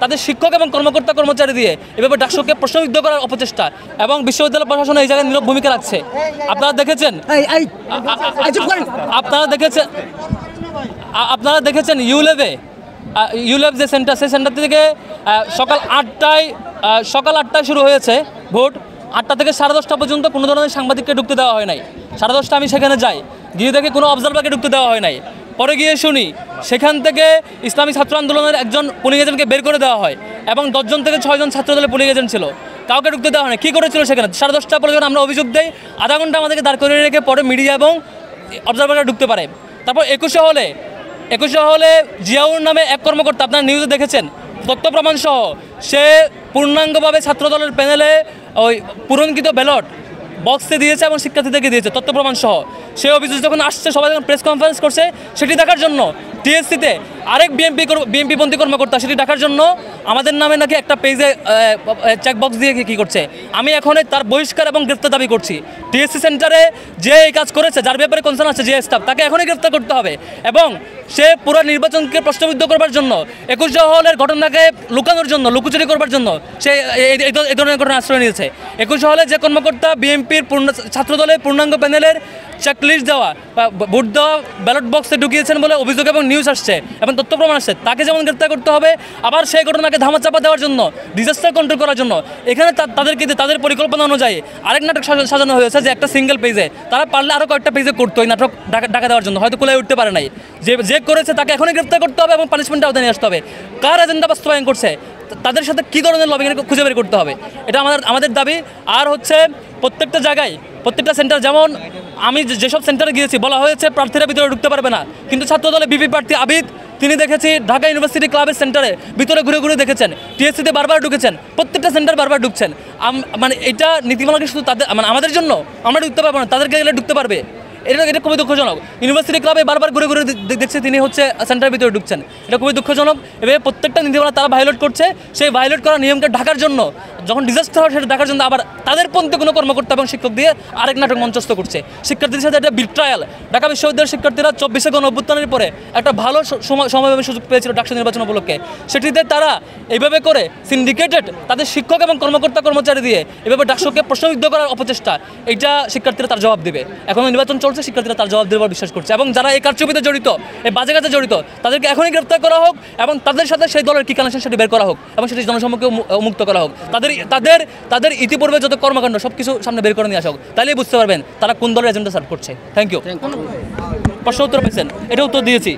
তাদের শিক্ষক এবং কর্মকর্তা কর্মচারী দিয়ে এভাবে ডাকসুকে প্রশ্নবিদ্ধ করার অপচেষ্টা এবং বিশ্ববিদ্যালয় প্রশাসন এই জায়গায় নীরব ভূমিকা রাখছে। আপনারা দেখেছেন ইউলেভ যে সেন্টার, সেই সেন্টার থেকে সকাল 8টায় শুরু হয়েছে ভোট। 8টা থেকে 10:30 পর্যন্ত কোনো ধরনের সাংবাদিককে ঢুকতে দেওয়া হয় নাই। 10:30 আমি সেখানে যাই, গিয়ে দেখি কোনো অবজারভারকে ঢুকতে দেওয়া হয় নাই। পরে গিয়ে শুনি সেখান থেকে ইসলামী ছাত্র আন্দোলনের একজন পুলিং এজেন্টকে বের করে দেওয়া হয় এবং 10 জন থেকে 6 জন ছাত্র দলের পুলিং এজেন্ট ছিল, কাউকে ঢুকতে দেওয়া হয় না। কী করেছিল সেখানে? 10:30 পরে যখন আমরা অভিযোগ দেই, আধা ঘন্টা আমাদেরকে দাঁড় করিয়ে রেখে পরে মিডিয়া এবং অবজারভাররা ঢুকতে পারে। তারপর 21শে হলে জিয়াউর নামে এক কর্মকর্তা, আপনারা নিউজে দেখেছেন, তথ্য প্রমাণ সহ সে পূর্ণাঙ্গভাবে ছাত্রদলের প্যানেলে ওই পূরণকৃত ব্যালট বক্সে দিয়েছে এবং শিক্ষার্থীদেরকে দিয়েছে তথ্য প্রমাণ সহ। সেই অভিযোগ যখন আসছে, সবাই যখন প্রেস কনফারেন্স করছে, সেটি দেখার জন্য টিএসসিতে আরেক বিএনপিপন্থী কর্মকর্তা সেটি দেখার জন্য আমাদের নামে নাকি একটা পেজে চেকবক্স দিয়ে কী করছে। আমি এখন তার বহিষ্কার এবং গ্রেফতার দাবি করছি। টিএসসি সেন্টারে যে এই কাজ করেছে, যার ব্যাপারে কনসার্ন আছে যে স্টাফ, তাকে এখনই গ্রেফতার করতে হবে এবং সে পুরো নির্বাচনকে প্রশ্নবিদ্ধ করবার জন্য, 21শে হলের ঘটনাকে লুকানোর জন্য, লুকোচুরি করবার জন্য সে এই ধরনের ঘটনা আশ্রয় নিয়েছে। 21শে হলে যে কর্মকর্তা বিএনপির ছাত্রদলের পূর্ণাঙ্গ প্যানেলের চেকলিস্ট দেওয়া, ভোট দেওয়া ব্যালট বক্সে ঢুকিয়েছেন বলে অভিযোগ এবং নিউজ আসছে এবং তথ্য প্রমাণ আসছে, তাকে যেমন গ্রেফতার করতে হবে, আবার সেই ঘটনাকে ধামাচাপা দেওয়ার জন্য, ডিজাস্টার কন্ট্রোল করার জন্য এখানে তাদেরকে তাদের পরিকল্পনা অনুযায়ী আরেক নাটক সাজানো হয়েছে যে একটা সিঙ্গেল পেজে। তারা পারলে আরও কয়েকটা পেজে করতো এই নাটক ঢাকা দেওয়ার জন্য, হয়তো কোলায় উঠতে পারে নাই। যে করেছে তাকে এখনই গ্রেফতার করতে হবে এবং পানিশমেন্টে আওতায় নিয়ে আসতে হবে। কার এজেন্ডা বাস্তবায়ন করছে, তাদের সাথে কী ধরনের লবিং খুঁজে বের করতে হবে, এটা আমাদের দাবি। আর হচ্ছে প্রত্যেকটা জায়গায়, প্রত্যেকটা সেন্টার, যেমন আমি যেসব সেন্টারে গিয়েছি বলা হয়েছে প্রার্থীরা ভিতরে ঢুকতে পারবে না, কিন্তু ছাত্রদলে বিপি প্রার্থী আবিদ, তিনি দেখেছি ঢাকা ইউনিভার্সিটি ক্লাবের সেন্টারে ভিতরে ঘুরে দেখেছেন, টিএসসিতে বারবার ঢুকেছেন, প্রত্যেকটা সেন্টার বারবার ঢুকছেন। মানে এটা নীতিমালাকে শুধু তাদের, মানে আমাদের জন্য আমরা ঢুকতে পারবো না, তাদেরকে গেলে ঢুকতে পারবে। এটা খুবই দুঃখজনক। ইউনিভার্সিটি ক্লাবে বারবার ঘুরে দেখছে তিনি হচ্ছে সেন্টারের ভিতরে ঢুকছেন, এটা খুবই দুঃখজনক। এভাবে প্রত্যেকটা নীতিমালা তারা ভায়োলেট করছে। সেই ভায়োলেট করা নিয়মকে ঢাকার জন্য, যখন ডিজাস্টার হয় সেটা দেখার জন্য আবার তাদের পন্থী কোনো কর্মকর্তা এবং শিক্ষক দিয়ে আরেক নাটক মঞ্চস্থ করছে। শিক্ষার্থীদের সাথে একটা বিট্রায়াল। ঢাকা বিশ্ববিদ্যালয়ের শিক্ষার্থীরা 24শে গণ-অভ্যুত্থানের পরে একটা ভালো সময় সুযোগ পেয়েছিল ডাকসু নির্বাচন উপলক্ষে, সেটিতে তারা এইভাবে করে সিন্ডিকেটেড তাদের শিক্ষক এবং কর্মকর্তা কর্মচারী দিয়ে এভাবে ডাকসুকে প্রশ্নবিদ্ধ করার অপচেষ্টা, এইটা শিক্ষার্থীরা তার জবাব দেবে। এখন নির্বাচন চলছে, শিক্ষার্থীরা তার জবাব দেওয়ার বিশ্বাস করছে এবং যারা এই কারচুপিতে জড়িত, এই বাজে কাজে জড়িত, তাদেরকে এখনই গ্রেফতার করা হোক এবং তাদের সাথে সেই দলের কী কানেকশন সেটি বের করা হোক এবং সেটি জনসম্মুখে মুক্ত করা হোক। তাদের ইতিপূর্বে যত কর্মকাণ্ড সব কিছু সামনে বের করে নিয়ে আসা হোক, তাহলেই বুঝতে পারবেন তারা কোন দলের এজেন্ডা সার্ভ করছে। Thank you. প্রশ্ন উত্তর পেয়েছেন, এটা উত্তর দিয়েছি।